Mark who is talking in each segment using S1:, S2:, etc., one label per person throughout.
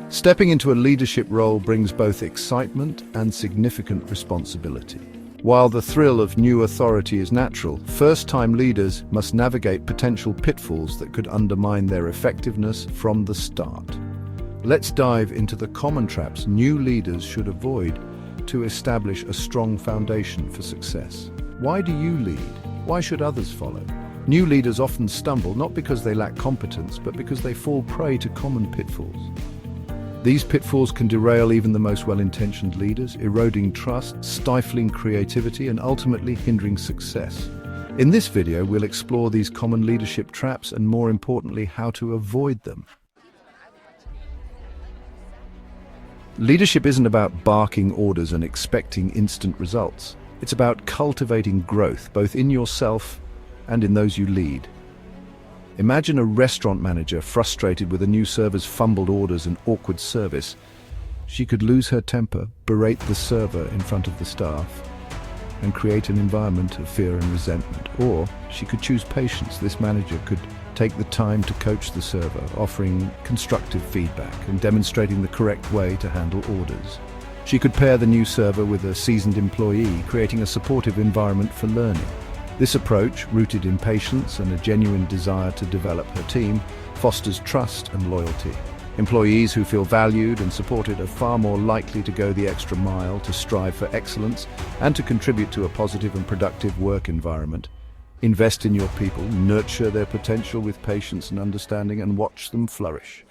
S1: Stepping into a leadership role brings both excitement and significant responsibility. While the thrill of new authority is natural, first-time leaders must navigate potential pitfalls that could undermine their effectiveness from the start. Let's dive into the common traps new leaders should avoid to establish a strong foundation for success. Why do you lead? Why should others follow? New leaders often stumble not because they lack competence, but because they fall prey to common pitfalls. These pitfalls can derail even the most well-intentioned leaders, eroding trust, stifling creativity, and ultimately hindering success. In this video, we'll explore these common leadership traps and, more importantly, how to avoid them. Leadership isn't about barking orders and expecting instant results. It's about cultivating growth, both in yourself and in those you lead. Imagine a restaurant manager frustrated with a new server's fumbled orders and awkward service. She could lose her temper, berate the server in front of the staff, and create an environment of fear and resentment. Or she could choose patience. This manager could take the time to coach the server, offering constructive feedback and demonstrating the correct way to handle orders. She could pair the new server with a seasoned employee, creating a supportive environment for learning. This approach, rooted in patience and a genuine desire to develop her team, fosters trust and loyalty. Employees who feel valued and supported are far more likely to go the extra mile, to strive for excellence, and to contribute to a positive and productive work environment. Invest in your people, nurture their potential with patience and understanding, and watch them flourish.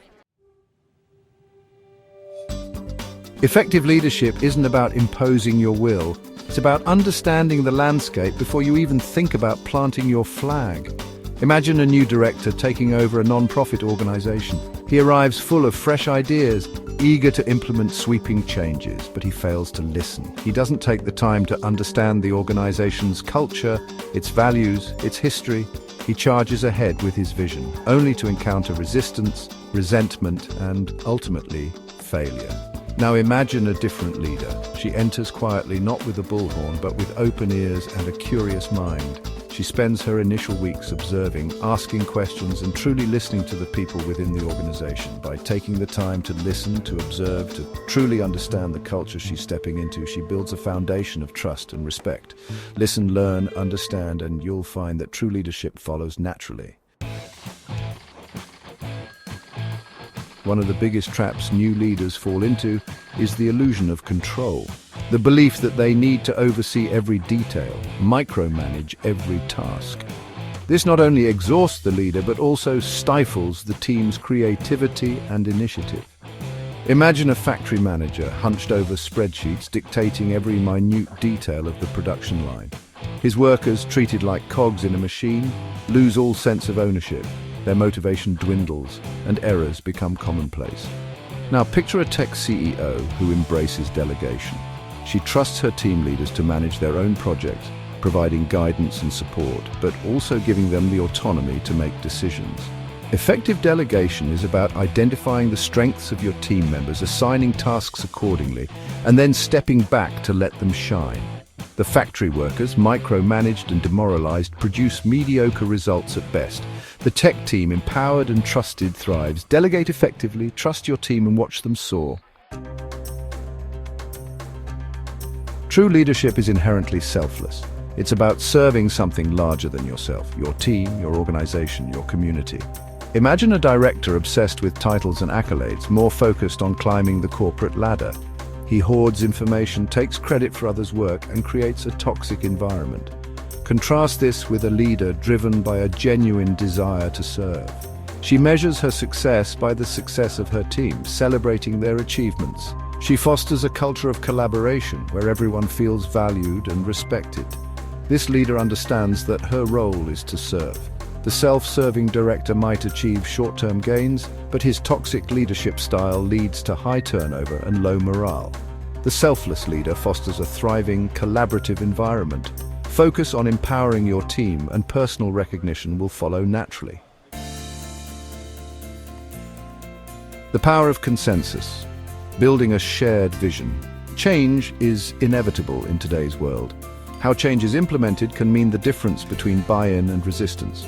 S1: Effective leadership isn't about imposing your will. It's about understanding the landscape before you even think about planting your flag. Imagine a new director taking over a non-profit organization. He arrives full of fresh ideas, eager to implement sweeping changes, but he fails to listen. He doesn't take the time to understand the organization's culture, its values, its history. He charges ahead with his vision, only to encounter resistance, resentment, and ultimately, failure. Now imagine a different leader. She enters quietly, not with a bullhorn, but with open ears and a curious mind. She spends her initial weeks observing, asking questions, and truly listening to the people within the organization. By taking the time to listen, to observe, to truly understand the culture she's stepping into, she builds a foundation of trust and respect. Listen, learn, understand, and you'll find that true leadership follows naturally. One of the biggest traps new leaders fall into is the illusion of control. The belief that they need to oversee every detail, micromanage every task. This not only exhausts the leader, but also stifles the team's creativity and initiative. Imagine a factory manager hunched over spreadsheets, dictating every minute detail of the production line. His workers, treated like cogs in a machine, lose all sense of ownership. Their motivation dwindles, and errors become commonplace. Now picture a tech CEO who embraces delegation. She trusts her team leaders to manage their own projects, providing guidance and support, but also giving them the autonomy to make decisions. Effective delegation is about identifying the strengths of your team members, assigning tasks accordingly, and then stepping back to let them shine. The factory workers, micromanaged and demoralized, produce mediocre results at best. The tech team, empowered and trusted, thrives. Delegate effectively, trust your team, and watch them soar. True leadership is inherently selfless. It's about serving something larger than yourself, your team, your organization, your community. Imagine a director obsessed with titles and accolades, more focused on climbing the corporate ladder. He hoards information, takes credit for others' work, and creates a toxic environment. Contrast this with a leader driven by a genuine desire to serve. She measures her success by the success of her team, celebrating their achievements. She fosters a culture of collaboration where everyone feels valued and respected. This leader understands that her role is to serve. The self-serving director might achieve short-term gains, but his toxic leadership style leads to high turnover and low morale. The selfless leader fosters a thriving, collaborative environment. Focus on empowering your team, and personal recognition will follow naturally. The power of consensus. Building a shared vision. Change is inevitable in today's world. How change is implemented can mean the difference between buy-in and resistance.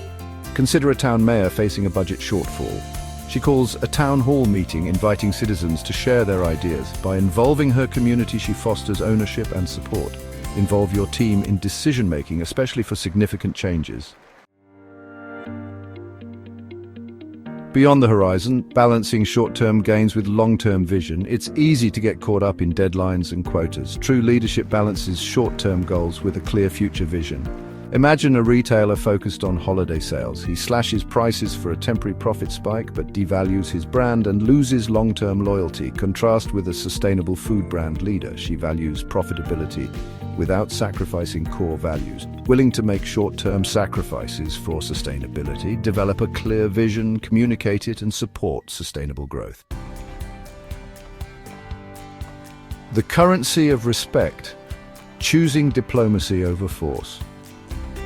S1: Consider a town mayor facing a budget shortfall. She calls a town hall meeting, inviting citizens to share their ideas. By involving her community, she fosters ownership and support. Involve your team in decision-making, especially for significant changes. Beyond the horizon, balancing short-term gains with long-term vision, it's easy to get caught up in deadlines and quotas. True leadership balances short-term goals with a clear future vision. Imagine a retailer focused on holiday sales. He slashes prices for a temporary profit spike, but devalues his brand and loses long-term loyalty. Contrast with a sustainable food brand leader. She values profitability without sacrificing core values. Willing to make short-term sacrifices for sustainability, develop a clear vision, communicate it, and support sustainable growth. The currency of respect. Choosing diplomacy over force.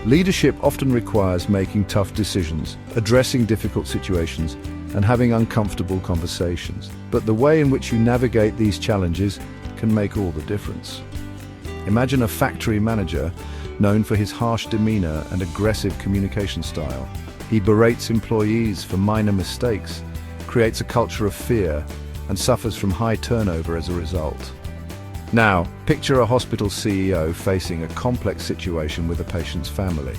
S1: Leadership often requires making tough decisions, addressing difficult situations, and having uncomfortable conversations. But the way in which you navigate these challenges can make all the difference. Imagine a factory manager known for his harsh demeanor and aggressive communication style. He berates employees for minor mistakes, creates a culture of fear, and suffers from high turnover as a result. Now, picture a hospital CEO facing a complex situation with a patient's family.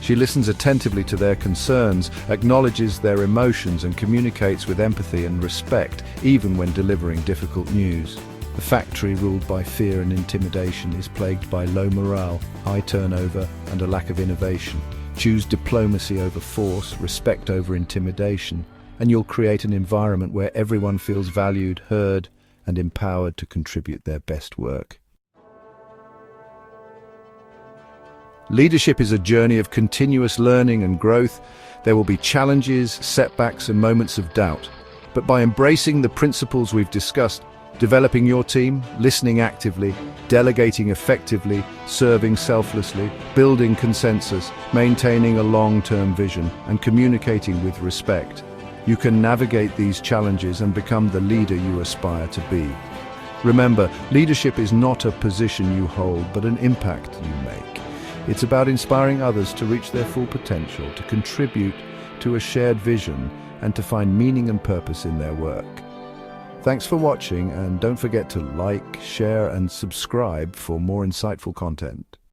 S1: She listens attentively to their concerns, acknowledges their emotions, and communicates with empathy and respect, even when delivering difficult news. The factory, ruled by fear and intimidation, is plagued by low morale, high turnover, and a lack of innovation. Choose diplomacy over force, respect over intimidation, and you'll create an environment where everyone feels valued, heard, and empowered to contribute their best work. Leadership is a journey of continuous learning and growth. There will be challenges, setbacks, and moments of doubt. But by embracing the principles we've discussed, developing your team, listening actively, delegating effectively, serving selflessly, building consensus, maintaining a long-term vision, and communicating with respect, you can navigate these challenges and become the leader you aspire to be. Remember, leadership is not a position you hold, but an impact you make. It's about inspiring others to reach their full potential, to contribute to a shared vision, and to find meaning and purpose in their work. Thanks for watching, and don't forget to like, share, and subscribe for more insightful content.